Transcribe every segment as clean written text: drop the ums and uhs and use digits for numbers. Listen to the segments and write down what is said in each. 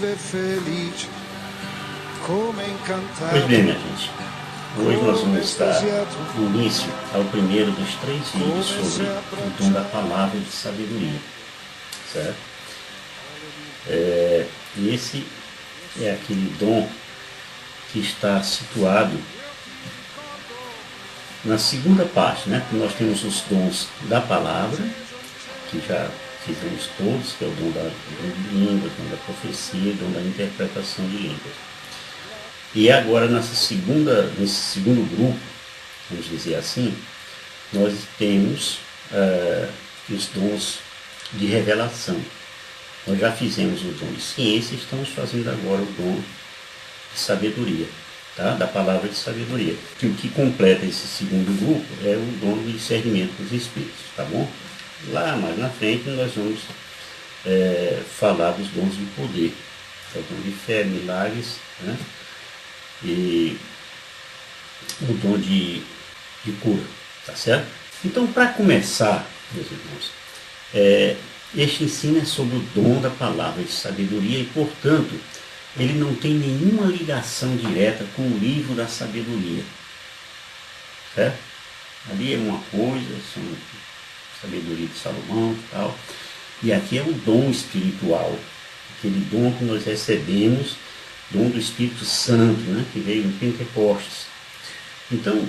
vive felice come incantato. Pois bem, minha gente, hoje nós vamos dar início ao primeiro dos 3 vídeos sobre o dom da palavra de sabedoria, certo? Esse é aquele dom que está situado na segunda parte, né? Nós temos os dons da palavra, que já fizemos todos, que é o dom de língua, o dom da profecia, o dom da interpretação de línguas. E agora, nesse segundo grupo, vamos dizer assim, nós temos os dons de revelação. Nós já fizemos o dom de ciência e estamos fazendo agora o dom de sabedoria, tá? Da palavra de sabedoria. Que o que completa esse segundo grupo é o dom do discernimento dos espíritos, tá bom? Lá mais na frente nós vamos falar dos dons de poder, é o dom de fé, milagres, né? E o dom de cura, tá certo? Então, para começar, meus irmãos, este ensino é sobre o dom da palavra de sabedoria e, portanto, ele não tem nenhuma ligação direta com o livro da sabedoria, certo? Ali é uma coisa, são sabedoria de Salomão e tal, e aqui é o dom espiritual, aquele dom que nós recebemos, dom do Espírito Santo, né, que veio em Pentecostes. Então,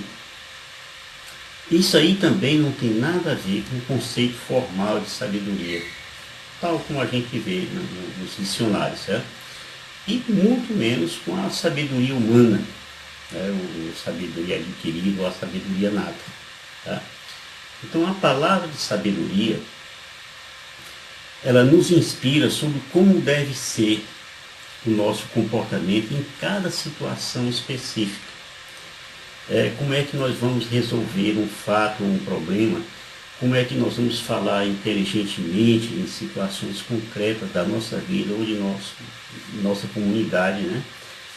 isso aí também não tem nada a ver com o conceito formal de sabedoria, tal como a gente vê nos dicionários, certo? E muito menos com a sabedoria humana, né, a sabedoria adquirida ou a sabedoria nata, tá? Então, a palavra de sabedoria, ela nos inspira sobre como deve ser o nosso comportamento em cada situação específica. Como é que nós vamos resolver um fato ou um problema, como é que nós vamos falar inteligentemente em situações concretas da nossa vida ou de nossa comunidade, né?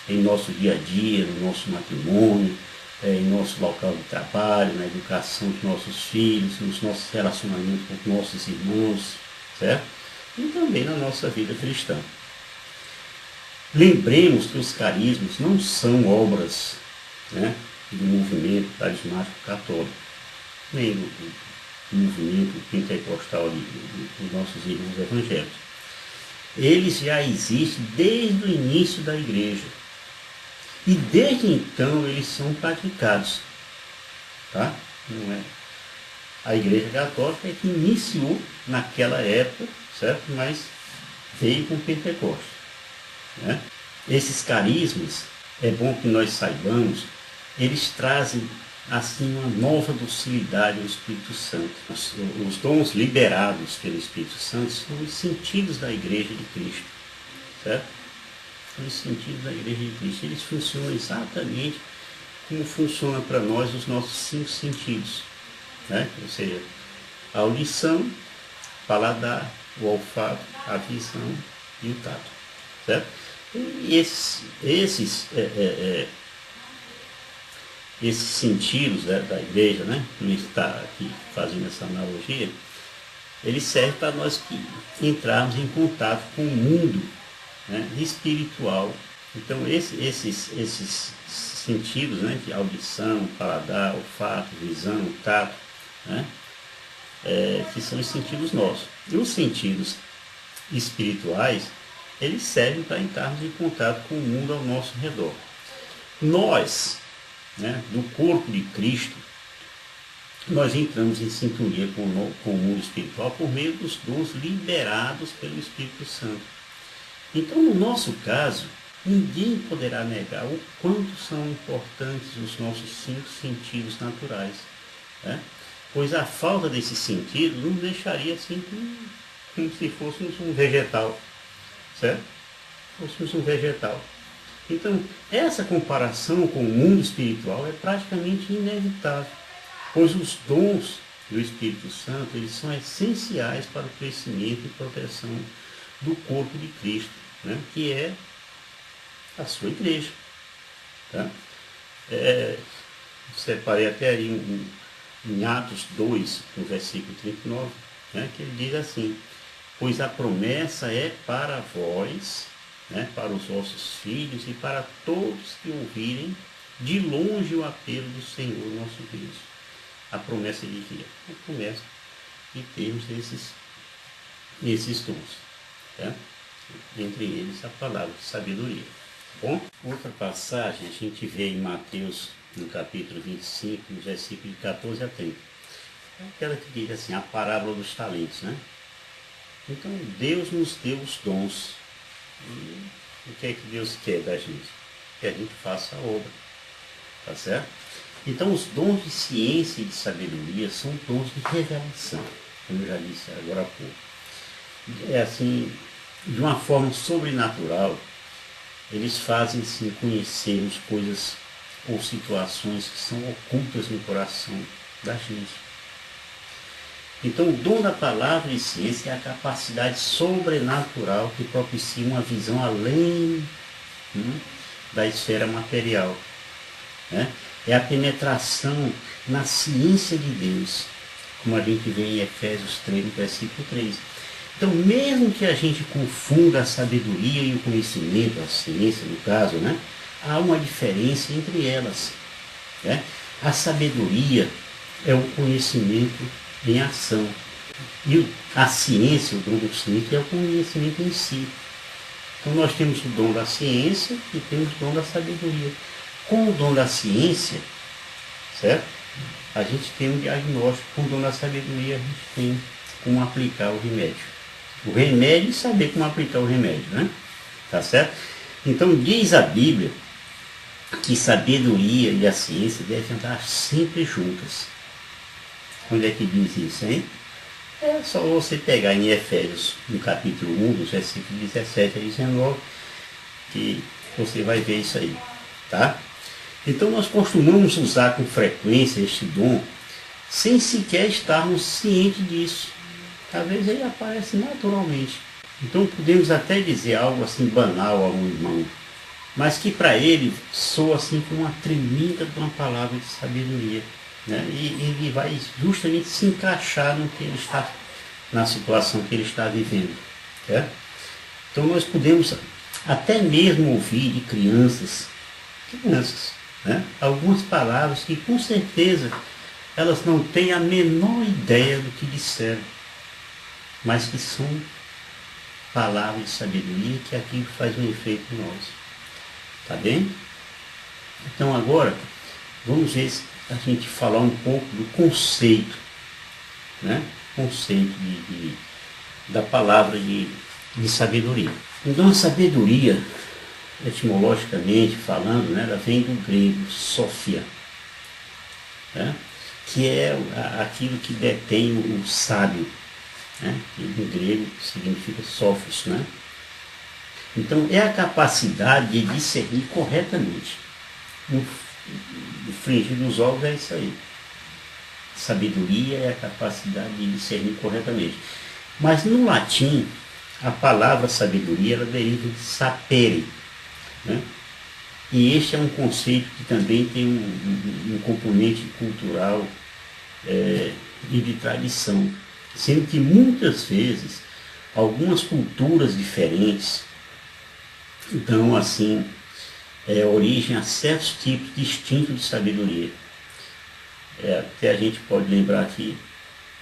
Em nosso dia a dia, no nosso matrimônio, em nosso local de trabalho, na educação dos nossos filhos, nos nossos relacionamentos com nossos irmãos, certo? E também na nossa vida cristã. Lembremos que os carismas não são obras, né, do movimento carismático católico, nem do movimento pentecostal dos nossos irmãos evangélicos. Eles já existem desde o início da igreja. E desde então eles são praticados. Tá? Não é a igreja católica é que iniciou naquela época, certo? Mas veio com Pentecostes, né? Esses carismas, é bom que nós saibamos, eles trazem assim uma nova docilidade ao Espírito Santo. Os dons liberados pelo Espírito Santo são os sentidos da igreja de Cristo, certo? São os sentidos da igreja de Cristo. Eles funcionam exatamente como funcionam para nós os nossos 5 sentidos, né? Ou seja, a audição, o paladar, o olfato, a visão e o tato, certo? E esses sentidos, né, da igreja, né, que está aqui fazendo essa analogia, eles servem para nós entrarmos em contato com o mundo, né, espiritual. Então esses sentidos, né, de audição, paladar, olfato, visão, tato, né, que são os sentidos nossos. E os sentidos espirituais, eles servem para entrarmos em contato com o mundo ao nosso redor. Nós, né, do corpo de Cristo, nós entramos em sintonia com o mundo espiritual por meio dos dons liberados pelo Espírito Santo. Então, no nosso caso, ninguém poderá negar o quanto são importantes os nossos 5 sentidos naturais, né? Pois a falta desses sentidos nos deixaria assim como se fôssemos um vegetal, certo? Fôssemos um vegetal. Então, essa comparação com o mundo espiritual é praticamente inevitável, pois os dons do Espírito Santo, eles são essenciais para o crescimento e proteção do corpo de Cristo, né? Que é a sua igreja. Tá? Separei até aí em Atos 2, no versículo 39, né? Que ele diz assim: pois a promessa é para vós né, para os vossos filhos e para todos que ouvirem de longe o apelo do Senhor nosso Deus. A promessa de quê? A promessa de termos esses dons, tá? Entre eles a palavra de sabedoria. Bom, outra passagem a gente vê em Mateus, no capítulo 25, no versículo de 14 a 30. É aquela que diz assim, a parábola dos talentos, né? Então, Deus nos deu os dons. E o que é que Deus quer da gente? Que a gente faça a obra, tá certo? Então, os dons de ciência e de sabedoria são dons de revelação, como eu já disse agora há pouco. É assim, de uma forma sobrenatural, eles fazem sim conhecermos coisas ou situações que são ocultas no coração da gente. Então, o dom da palavra e ciência é a capacidade sobrenatural que propicia uma visão além da esfera material, né? É a penetração na ciência de Deus, como a gente vê em Efésios 3, no versículo 3. Então, mesmo que a gente confunda a sabedoria e o conhecimento, a ciência no caso, né, há uma diferença entre elas, né? A sabedoria é o conhecimento em ação. E a ciência, o dom do conhecimento, é o conhecimento em si. Então nós temos o dom da ciência e temos o dom da sabedoria. Com o dom da ciência, certo? A gente tem um diagnóstico. Com o dom da sabedoria a gente tem como aplicar o remédio. O remédio e saber como aplicar o remédio, né? Tá certo? Então diz a Bíblia que sabedoria e a ciência devem andar sempre juntas. Onde é que diz isso, hein? É só você pegar em Efésios, no capítulo 1, dos versículos 17 a 19, que você vai ver isso aí, tá? Então nós costumamos usar com frequência este dom, sem sequer estarmos cientes disso. Às vezes ele aparece naturalmente. Então podemos até dizer algo assim banal a um irmão, mas que para ele soa assim como uma tremenda de uma palavra de sabedoria, né? E ele vai justamente se encaixar no que ele está, na situação que ele está vivendo, certo? Então nós podemos até mesmo ouvir de crianças, né, algumas palavras que com certeza elas não têm a menor ideia do que disseram, mas que são palavras de sabedoria, que aquilo faz um efeito em nós. Tá bem? Então agora vamos ver se a gente falar um pouco do conceito, né? Conceito da palavra de sabedoria. Então a sabedoria, etimologicamente falando, né, ela vem do grego sophia, né, que é aquilo que detém o sábio, né, que em grego significa sophos, né? Então é a capacidade de discernir corretamente. No frigir dos ovos é isso aí. Sabedoria é a capacidade de discernir corretamente. Mas no latim, a palavra sabedoria ela deriva de sapere, né? E este é um conceito que também tem um componente cultural e de tradição, sendo que muitas vezes algumas culturas diferentes dão assim origem a certos tipos distintos de sabedoria. Até a gente pode lembrar aqui,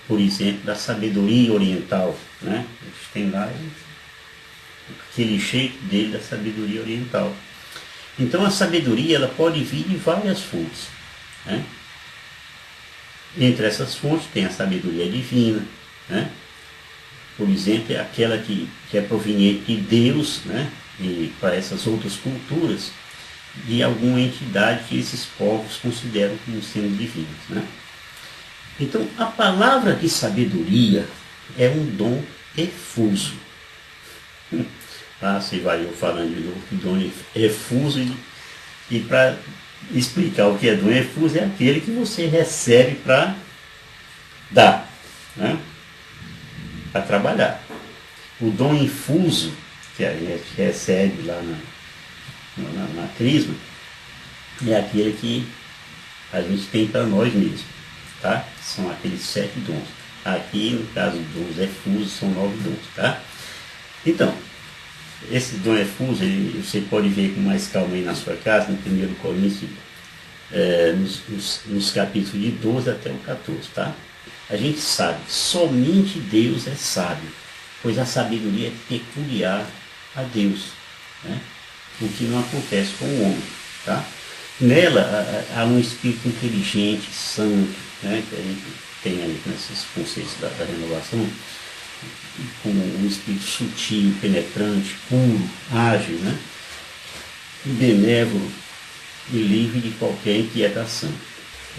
por exemplo, da sabedoria oriental, né? Eles têm lá aquele jeito dele da sabedoria oriental. Então a sabedoria ela pode vir de várias fontes, né? Entre essas fontes tem a sabedoria divina, né? Por exemplo, é aquela que é proveniente de Deus, né? E para essas outras culturas, de alguma entidade que esses povos consideram como sendo divinos, né? Então, a palavra de sabedoria é um dom efuso. Se vai eu falando de novo que dom efuso, e para explicar o que é dom efuso, é aquele que você recebe para dar, né? Para trabalhar. O dom infuso, que a gente recebe lá na crisma, é aquele que a gente tem para nós mesmos, tá? São aqueles 7 dons. Aqui, no caso dos dons efusos, são 9 dons, tá? Então, Esse dom efuso, você pode ver com mais calma aí na sua casa, no 1 Coríntios, nos capítulos de 12 até o 14, tá? A gente sabe, somente Deus é sábio, pois a sabedoria é peculiar a Deus, né? O que não acontece com o homem, tá? Nela há um espírito inteligente, santo, né? Que a gente tem aí nesses conceitos da renovação, com um espírito sutil, penetrante, puro, ágil, né? E benévolo e livre de qualquer inquietação.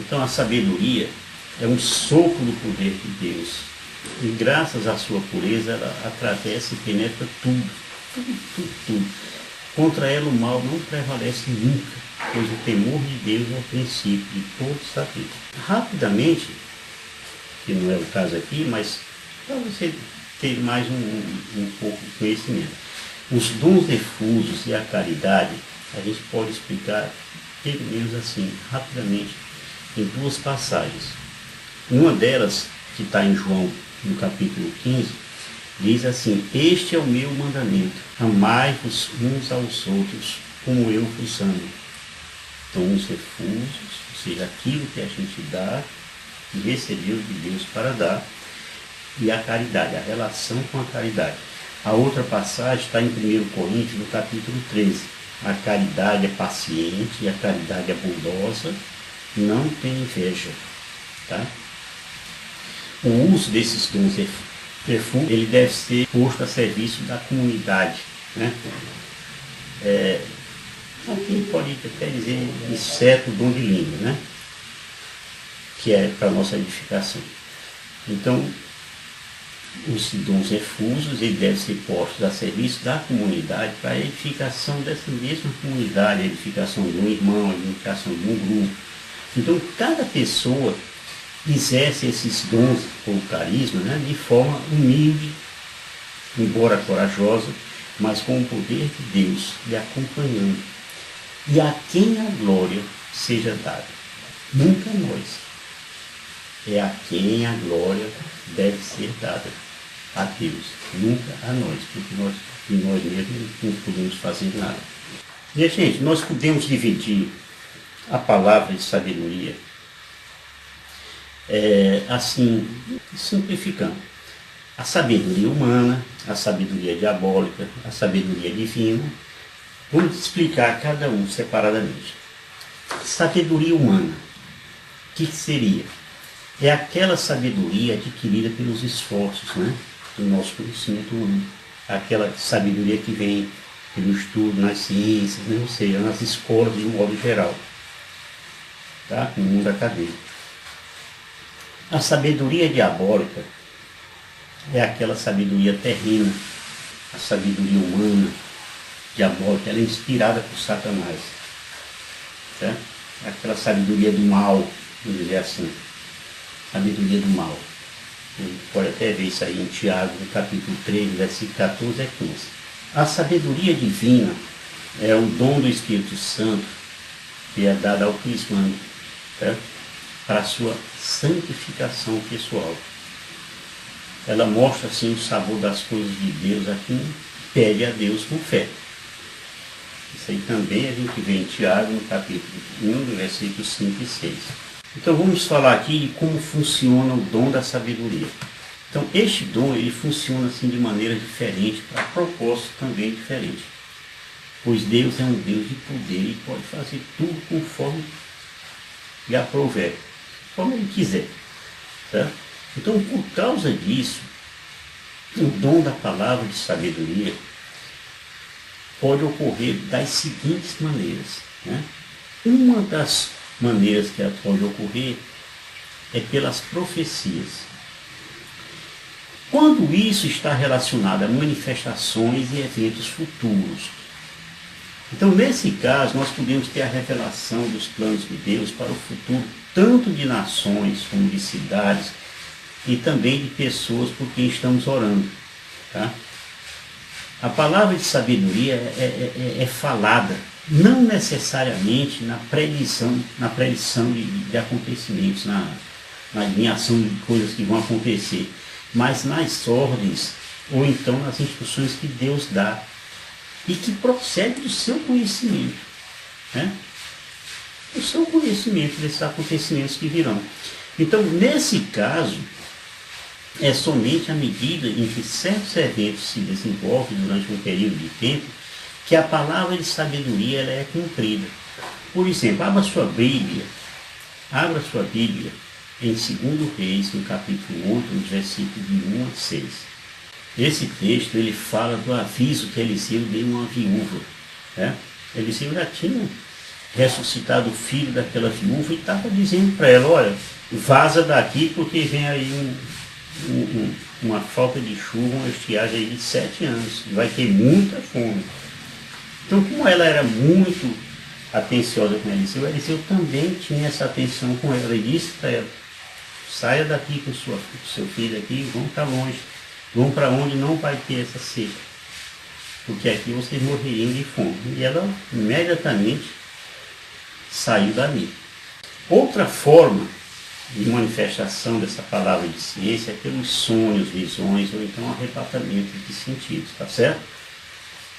Então a sabedoria é um sopro do poder de Deus. E graças à sua pureza, ela atravessa e penetra tudo. Contra ela o mal não prevalece nunca, pois o temor de Deus é o princípio de todo saber. Rapidamente, que não é o caso aqui, mas para você ter mais um pouco de conhecimento. Os dons efusos e a caridade, a gente pode explicar pelo menos assim, rapidamente, em duas passagens. Uma delas, que está em João, no capítulo 15, diz assim: este é o meu mandamento, amai-vos uns aos outros, como eu vos amo. Dons efusos, ou seja, aquilo que a gente dá, que recebeu de Deus para dar, e a caridade, a relação com a caridade. A outra passagem está em 1 Coríntios, no capítulo 13. A caridade é paciente, e a caridade é bondosa, não tem inveja. Tá? O uso desses dons efusos, ele deve ser posto a serviço da comunidade. Né? Aqui pode até dizer, exceto o dom de língua, né? Que é para a nossa edificação. Então, os dons efusos, ele deve ser postos a serviço da comunidade para a edificação dessa mesma comunidade, a edificação de um irmão, a edificação de um grupo. Então, cada pessoa exerce esses dons ou carisma, né, de forma humilde, embora corajosa, mas com o poder de Deus lhe acompanhando. E a quem a glória seja dada. Nunca a nós. É a quem a glória deve ser dada. A Deus, nunca a nós, porque nós mesmos não podemos fazer nada. E, gente, nós podemos dividir a palavra de sabedoria assim, simplificando. A sabedoria humana, a sabedoria diabólica, a sabedoria divina. Vamos explicar cada um separadamente. Sabedoria humana, o que seria? É aquela sabedoria adquirida pelos esforços, né, do nosso conhecimento humano. Aquela sabedoria que vem pelo estudo nas ciências, né, ou seja, nas escolas de um modo geral, tá? No mundo acadêmico. A sabedoria diabólica é aquela sabedoria terrena, a sabedoria humana, diabólica, ela é inspirada por Satanás. Tá? Aquela sabedoria do mal, vamos dizer assim. Sabedoria do mal. A gente pode até ver isso aí em Tiago, no capítulo 3, versículo 14 a 15. A sabedoria divina é o dom do Espírito Santo que é dado ao cristão, tá? Para a sua santificação pessoal. Ela mostra assim o sabor das coisas de Deus a quem pede a Deus com fé. Isso aí também a gente vê em Tiago, no capítulo 1, versículos 5 e 6. Então vamos falar aqui de como funciona o dom da sabedoria. Então este dom ele funciona assim de maneira diferente, para propósito também diferente. Pois Deus é um Deus de poder e pode fazer tudo conforme lhe aprouver, como ele quiser. Tá? Então por causa disso, o dom da palavra de sabedoria pode ocorrer das seguintes maneiras. Né? Uma das maneiras que ela pode ocorrer é pelas profecias. Quando isso está relacionado a manifestações e eventos futuros. Então, nesse caso, nós podemos ter a revelação dos planos de Deus para o futuro, tanto de nações como de cidades, e também de pessoas por quem estamos orando. Tá? A palavra de sabedoria é falada, não necessariamente na predição de acontecimentos, na adivinhação de coisas que vão acontecer, mas nas ordens, ou então nas instruções que Deus dá e que procede do seu conhecimento, né? O seu conhecimento desses acontecimentos que virão. Então, nesse caso, é somente à medida em que certos eventos se desenvolvem durante um período de tempo que a palavra de sabedoria ela é cumprida. Por exemplo, abra sua Bíblia em 2 Reis, no capítulo 8, nos versículos de 1 a 6. Esse texto ele fala do aviso que Eliseu deu a uma viúva, né? Eliseu já tinha ressuscitado o filho daquela viúva e estava dizendo para ela, olha, vaza daqui porque vem aí uma falta de chuva, uma estiagem aí de 7 anos, vai ter muita fome. Então, como ela era muito atenciosa com Eliseu também tinha essa atenção com ela e disse para ela, saia daqui com o seu filho aqui, vão para longe, vão para onde não vai ter essa seca, porque aqui vocês morreriam de fome. E ela imediatamente saiu dali. Outra forma de manifestação dessa palavra de ciência é pelos sonhos, visões ou então arrebatamento de sentidos, tá certo?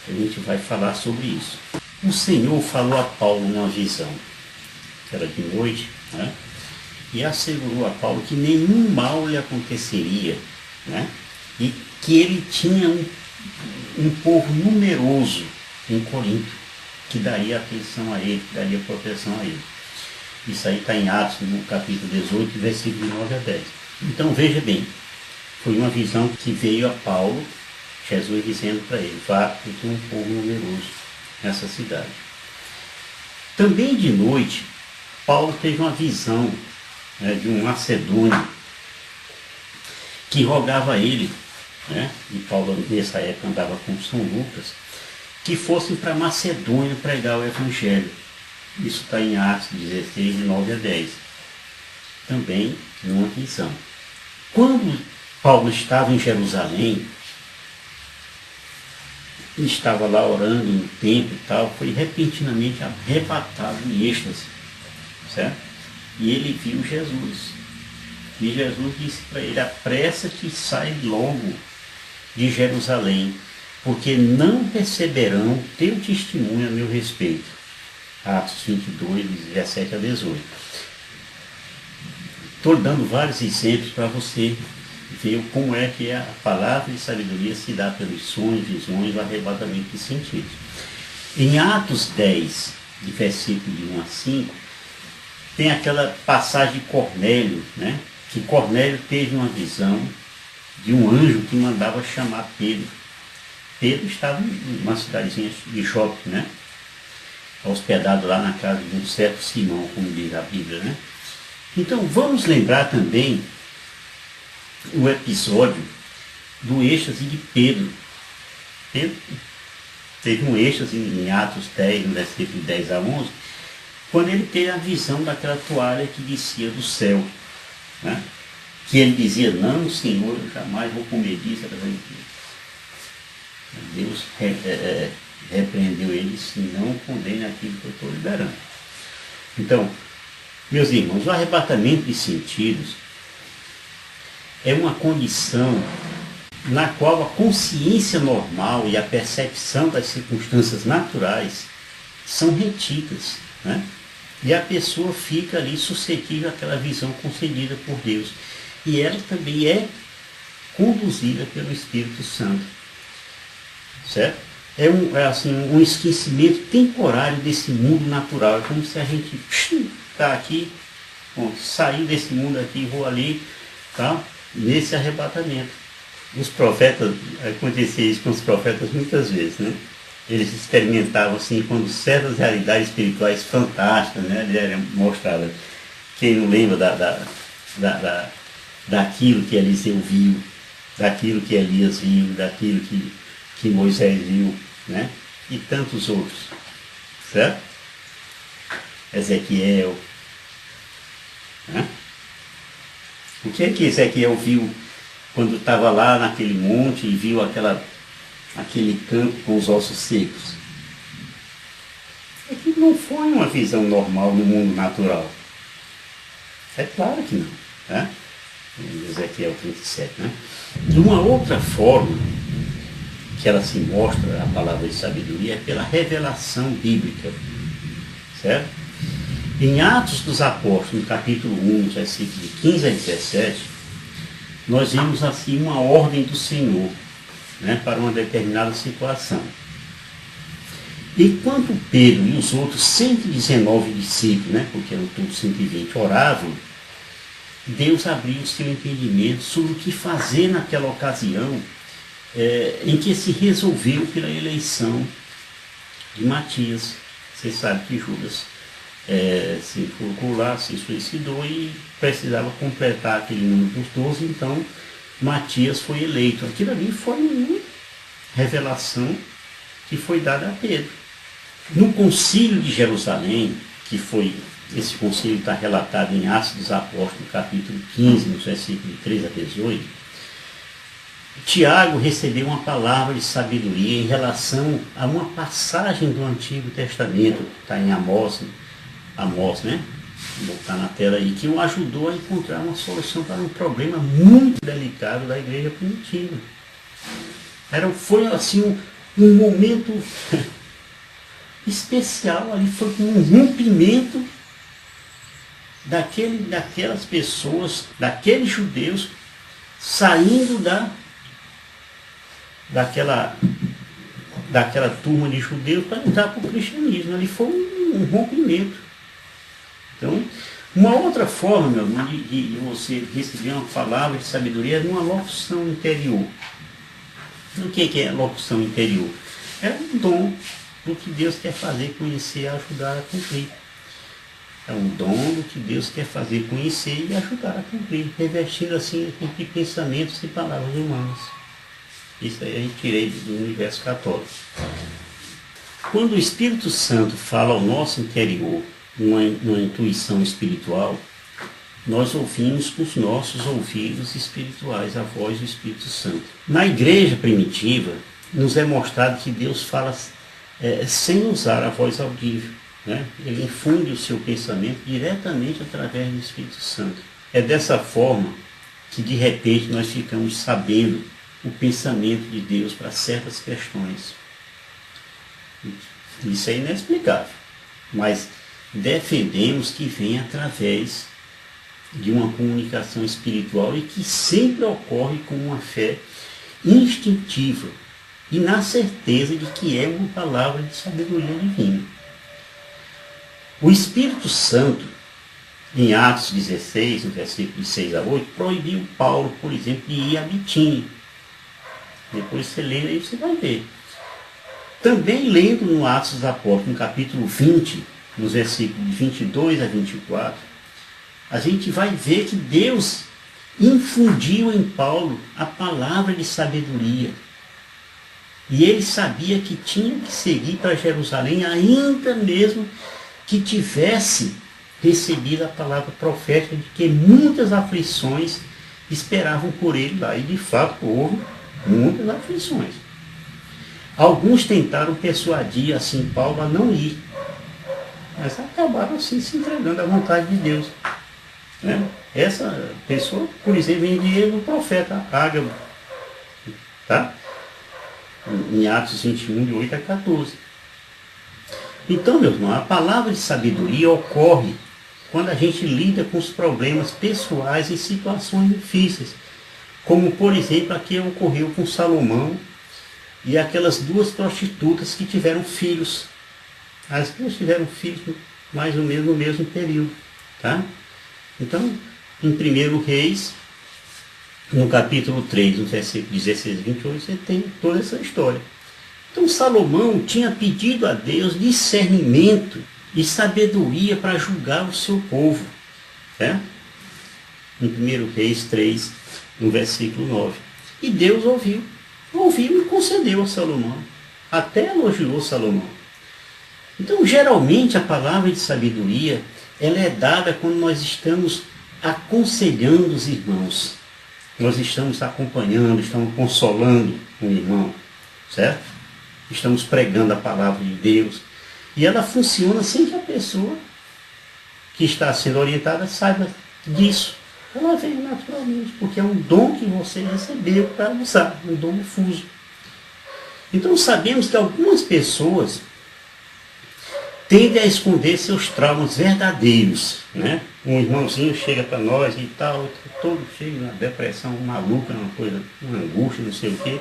A gente vai falar sobre isso. O Senhor falou a Paulo numa visão, que era de noite, né? E assegurou a Paulo que nenhum mal lhe aconteceria, né? E que ele tinha um povo numeroso em Corinto, que daria atenção a ele, que daria proteção a ele. Isso aí está em Atos, no capítulo 18, versículo 9 a 10. Então veja bem, foi uma visão que veio a Paulo, Jesus dizendo para ele, vá, porque tem um povo numeroso nessa cidade. Também de noite, Paulo teve uma visão, né, de um macedônio que rogava a ele, né, e Paulo nessa época andava com São Lucas, que fossem para Macedônia pregar o Evangelho. Isso está em Atos 16, de 9 a 10. Também numa visão. Quando Paulo estava em Jerusalém, estava lá orando no templo e tal, foi repentinamente arrebatado em êxtase, certo? E ele viu Jesus. E Jesus disse para ele, apressa-te e sai logo de Jerusalém, porque não receberão teu testemunho a meu respeito. Atos 22, 17 a 18. Estou dando vários exemplos para você ver como é que a palavra de sabedoria se dá pelos sonhos, visões, o arrebatamento de sentidos. Em Atos 10, de versículo de 1 a 5, tem aquela passagem de Cornélio, né? Que Cornélio teve uma visão de um anjo que mandava chamar Pedro. Pedro estava em uma cidadezinha de Jope, né? Hospedado lá na casa de um certo Simão, como diz a Bíblia, né? Então vamos lembrar também o episódio do êxtase de Pedro. Pedro teve um êxtase em Atos 10, no versículo 10 a 11, quando ele teve a visão daquela toalha que descia do céu, né? Que ele dizia, não, Senhor, eu jamais vou comer disso. Deus repreendeu ele e disse, não condene aquilo que eu estou liberando. Então, meus irmãos, o arrebatamento de sentidos é uma condição na qual a consciência normal e a percepção das circunstâncias naturais são retidas, né? E a pessoa fica ali suscetível àquela visão concedida por Deus. E ela também é conduzida pelo Espírito Santo. Certo? É um esquecimento temporário desse mundo natural. É como se a gente está aqui, bom, sair desse mundo aqui e vou ali, tá? Nesse arrebatamento. Os profetas, acontecia isso com os profetas muitas vezes, né? Eles experimentavam assim, quando certas realidades espirituais fantásticas, né, eram mostradas. Quem não lembra daquilo que Eliseu viu, daquilo que Elias viu, daquilo que Moisés viu, né? E tantos outros, certo? Ezequiel, né? O que é que Ezequiel viu quando estava lá naquele monte e viu aquele campo com os ossos secos? É que não foi uma visão normal no mundo natural. É claro que não, né? Ezequiel 37, né? De uma outra forma, que ela se mostra, a palavra de sabedoria, é pela revelação bíblica, certo? Em Atos dos Apóstolos, no capítulo 1, versículos de 15 a 17, nós vemos assim uma ordem do Senhor, né, para uma determinada situação. Enquanto Pedro e os outros 119 discípulos, né, porque eram todos 120, oravam, Deus abriu o seu entendimento sobre o que fazer naquela ocasião em que se resolveu pela eleição de Matias. Você sabe que Judas se colocou lá, se suicidou e precisava completar aquele número dos 12, então Matias foi eleito. Aquilo ali foi uma revelação que foi dada a Pedro. No concílio de Jerusalém, que foi, esse concílio está relatado em Atos dos Apóstolos, capítulo 15, nos versículos de 13 a 18, Tiago recebeu uma palavra de sabedoria em relação a uma passagem do Antigo Testamento, está em Amós, né? Vou botar na tela aí, que o ajudou a encontrar uma solução para um problema muito delicado da igreja primitiva. Foi assim um momento especial ali, foi um rompimento daquelas pessoas, daqueles judeus, saindo daquela turma de judeus para entrar para o cristianismo. Ali foi um rompimento. Então, uma outra forma, meu irmão, de você receber uma palavra de sabedoria é numa locução interior. O que é locução interior? É um dom do que Deus quer fazer, conhecer, ajudar a cumprir. É um dom do que Deus quer fazer, conhecer e ajudar a cumprir, revestindo assim de pensamentos e palavras humanas. Isso aí a gente tirei do universo católico. Quando o Espírito Santo fala ao nosso interior, uma intuição espiritual, nós ouvimos com os nossos ouvidos espirituais a voz do Espírito Santo. Na igreja primitiva, nos é mostrado que Deus fala sem usar a voz audível, né? Ele infunde o seu pensamento diretamente através do Espírito Santo. É dessa forma que de repente nós ficamos sabendo o pensamento de Deus para certas questões. Isso é inexplicável, mas defendemos que vem através de uma comunicação espiritual e que sempre ocorre com uma fé instintiva e na certeza de que é uma palavra de sabedoria divina. O Espírito Santo, em Atos 16, no versículo de 6 a 8, proibiu Paulo, por exemplo, de ir a Bitínia. Depois você lê aí, você vai ver. Também lendo no Atos dos Apóstolos, no capítulo 20, nos versículos de 22 a 24, a gente vai ver que Deus infundiu em Paulo a palavra de sabedoria. E ele sabia que tinha que seguir para Jerusalém, ainda mesmo que tivesse recebido a palavra profética de que muitas aflições esperavam por ele lá. E de fato houve muitas aflições. Alguns tentaram persuadir assim Paulo a não ir, mas acabaram assim se entregando à vontade de Deus. Né? Essa pessoa, por exemplo, vendia o profeta Ágabo, tá? Em Atos 21, de 8 a 14. Então, meu irmão, a palavra de sabedoria ocorre quando a gente lida com os problemas pessoais em situações difíceis, como, por exemplo, a que ocorreu com Salomão e aquelas duas prostitutas que tiveram filhos. As duas tiveram filhos mais ou menos no mesmo período. Tá? Então, em 1 Reis, no capítulo 3, no versículo 16 e 28, você tem toda essa história. Então Salomão tinha pedido a Deus discernimento e sabedoria para julgar o seu povo. Né? Em 1 Reis 3, no versículo 9. E Deus ouviu e concedeu a Salomão. Até elogiou Salomão. Então, geralmente, a palavra de sabedoria, ela é dada quando nós estamos aconselhando os irmãos. Nós estamos acompanhando, estamos consolando um irmão, certo? Estamos pregando a palavra de Deus. E ela funciona sem que a pessoa que está sendo orientada saiba disso. Ela vem naturalmente, porque é um dom que você recebeu para usar, um dom difuso. Então sabemos que algumas pessoas tendem a esconder seus traumas verdadeiros, né? Um irmãozinho chega para nós e tal, todo cheio de uma depressão maluca, uma coisa, uma angústia, não sei o quê,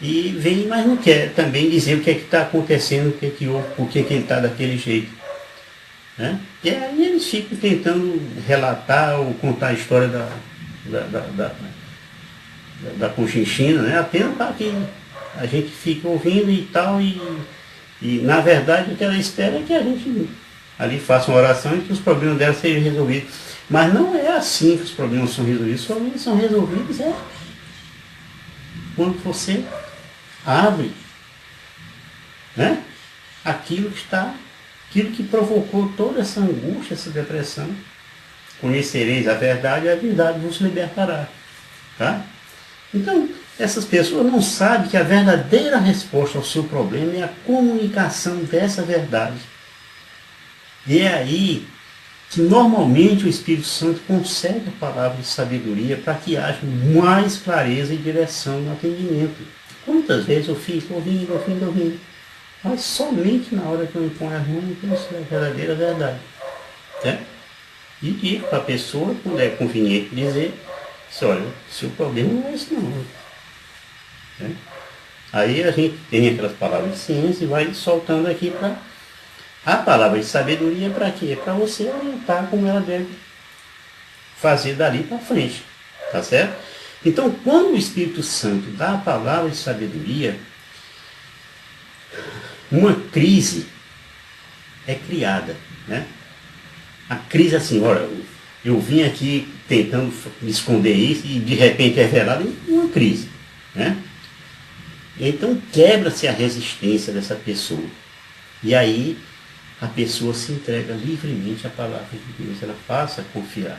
e vem, mas não quer também dizer o que é que está acontecendo, o que é que houve, por que ele está daquele jeito, né? E aí eles ficam tentando relatar ou contar a história da Conchinchina, né? Apenas para que a gente fique ouvindo e tal, e na verdade o que ela espera é que a gente ali faça uma oração e que os problemas dela sejam resolvidos. Mas não é assim que os problemas são resolvidos. Os problemas são resolvidos quando você abre, né, aquilo que provocou toda essa angústia, essa depressão. Conhecereis a verdade e a verdade vos libertará. Tá? Então, essas pessoas não sabem que a verdadeira resposta ao seu problema é a comunicação dessa verdade. E é aí que normalmente o Espírito Santo concede a palavra de sabedoria para que haja mais clareza e direção no atendimento. Quantas vezes eu fico ouvindo, mas somente na hora que eu imponho as mãos eu conheço a verdadeira verdade. Né? E digo para a pessoa, quando é conveniente dizer, olha, seu problema não é esse não. Né? Aí a gente tem aquelas palavras de ciência e vai soltando aqui para a palavra de sabedoria para quê? Para você orientar como ela deve fazer dali para frente. Tá certo? Então, quando o Espírito Santo dá a palavra de sabedoria, uma crise é criada. Né? A crise assim, olha, eu vim aqui tentando esconder isso e de repente é revelado uma crise. Né? Então quebra-se a resistência dessa pessoa. E aí a pessoa se entrega livremente à palavra de Deus. Ela passa a confiar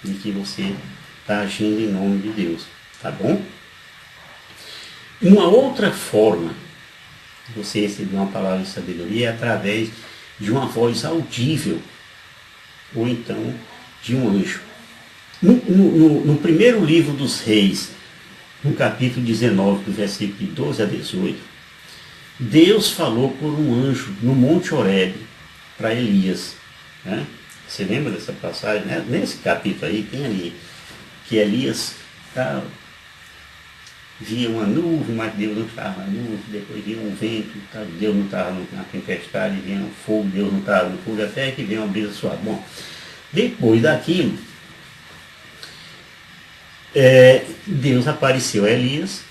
em que você está agindo em nome de Deus. Tá bom? Uma outra forma de você receber uma palavra de sabedoria é através de uma voz audível. Ou então de um anjo. No primeiro livro dos Reis, no capítulo 19, do versículo de 12 a 18, Deus falou por um anjo no Monte Horebe para Elias. Né? Você lembra dessa passagem? Né? Nesse capítulo aí tem ali que Elias via uma nuvem, mas Deus não estava na nuvem, depois via um vento, Deus não estava na tempestade, via um fogo, Deus não estava no fogo, até que veio uma brisa suave. Bom, depois daquilo, Deus apareceu a Elias,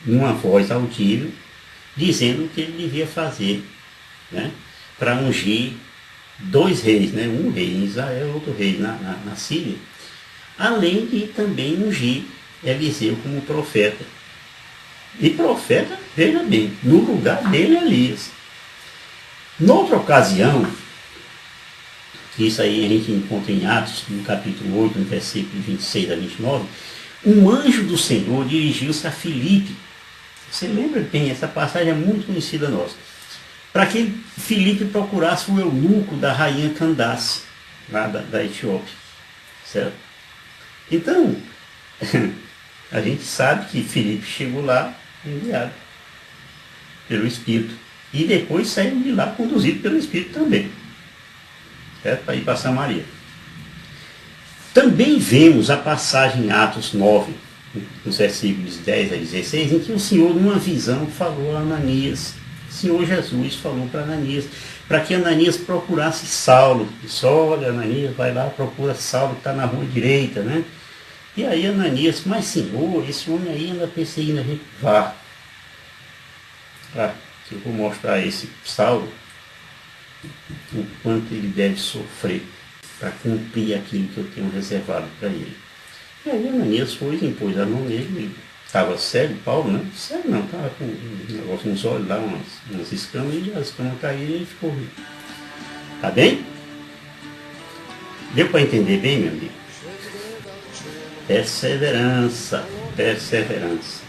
numa voz audível, dizendo o que ele devia fazer, né, para ungir dois reis, né, um rei em Israel, outro rei na Síria, além de também ungir Eliseu como profeta. E profeta, veja bem, no lugar dele Elias. Noutra ocasião, isso aí a gente encontra em Atos, no capítulo 8, no versículo 26 a 29, um anjo do Senhor dirigiu-se a Filipe. Você lembra bem, essa passagem é muito conhecida nossa. Para que Filipe procurasse o eunuco da rainha Candace, lá da Etiópia. Certo? Então, a gente sabe que Filipe chegou lá enviado pelo Espírito. E depois saiu de lá conduzido pelo Espírito também. Certo? Para ir para Samaria. Também vemos a passagem em Atos 9, nos versículos 10 a 16, em que o Senhor, numa visão, falou a Ananias. O Senhor Jesus falou para Ananias, para que Ananias procurasse Saulo. Disse, olha, Ananias, vai lá, procura Saulo, que está na rua direita, né? E aí Ananias, mas Senhor, esse homem aí anda perseguindo a gente. Vá. Eu vou mostrar a esse Saulo o quanto ele deve sofrer para cumprir aquilo que eu tenho reservado para ele. E aí Ananias foi e impôs a mão nele, ele estava cego, Paulo, né? Cego não, estava com um negócio nos olhos lá, umas escamas, e as escamas caíram e ele ficou rico. Tá bem? Deu para entender bem, meu amigo? Perseverança, perseverança.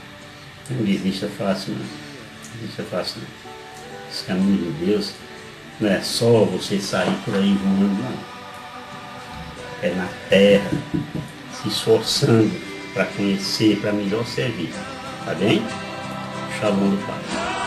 Não desista fácil, não. Não desista fácil, não. Esse caminho de Deus não é só você sair por aí voando, não. É na terra, se esforçando para conhecer, para melhor servir. Tá bem? Shalom do Pai.